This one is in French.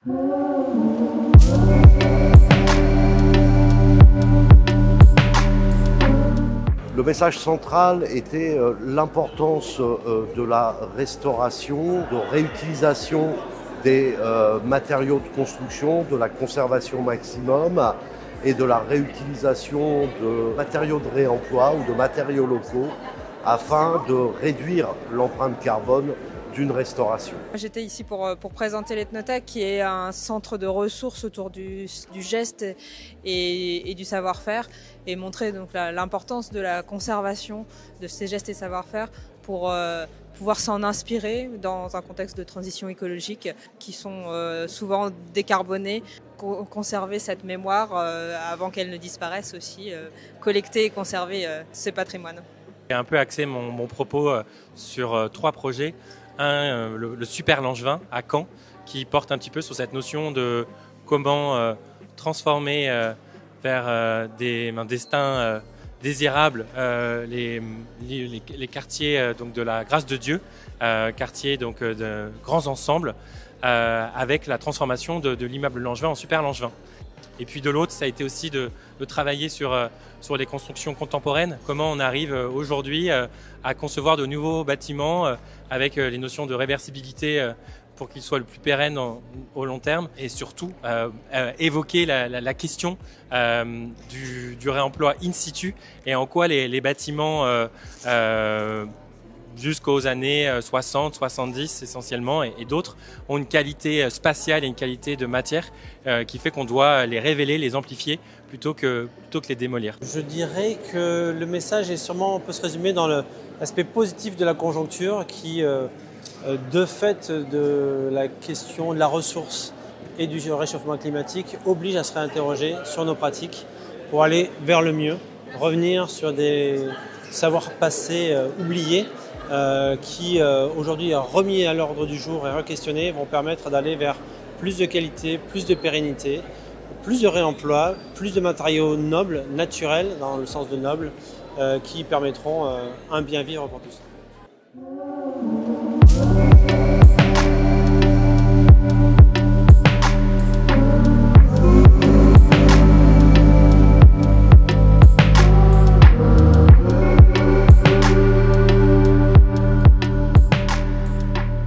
Le message central était l'importance de la restauration, de réutilisation des matériaux de construction, de la conservation maximum et de la réutilisation de matériaux de réemploi ou de matériaux locaux afin de réduire l'empreinte carbone d'une restauration. J'étais ici pour présenter l'Ethnothèque, qui est un centre de ressources autour du geste et du savoir-faire, et montrer donc l'importance de la conservation de ces gestes et savoir-faire pour pouvoir s'en inspirer dans un contexte de transition écologique qui sont souvent décarbonés. Conserver cette mémoire avant qu'elle ne disparaisse aussi, collecter et conserver ce patrimoine. J'ai un peu axé mon propos sur 3 projets. Le Super Langevin à Caen, qui porte un petit peu sur cette notion de comment transformer vers un destin désirable les quartiers donc de la grâce de Dieu, quartiers donc de grands ensembles, avec la transformation de l'immeuble Langevin en Super Langevin. Et puis de l'autre, ça a été aussi de travailler sur les constructions contemporaines, comment on arrive aujourd'hui à concevoir de nouveaux bâtiments avec les notions de réversibilité pour qu'ils soient le plus pérennes au long terme, et surtout évoquer la question du réemploi in situ et en quoi les bâtiments jusqu'aux années 60, 70 essentiellement et d'autres, ont une qualité spatiale et une qualité de matière qui fait qu'on doit les révéler, les amplifier plutôt que les démolir. Je dirais que le message est sûrement, peut se résumer dans l'aspect positif de la conjoncture qui, de fait de la question de la ressource et du réchauffement climatique, oblige à se réinterroger sur nos pratiques pour aller vers le mieux, revenir sur des savoirs passés oubliés, qui aujourd'hui remis à l'ordre du jour et re-questionnés, vont permettre d'aller vers plus de qualité, plus de pérennité, plus de réemploi, plus de matériaux nobles, naturels dans le sens de noble, qui permettront un bien vivre pour tous.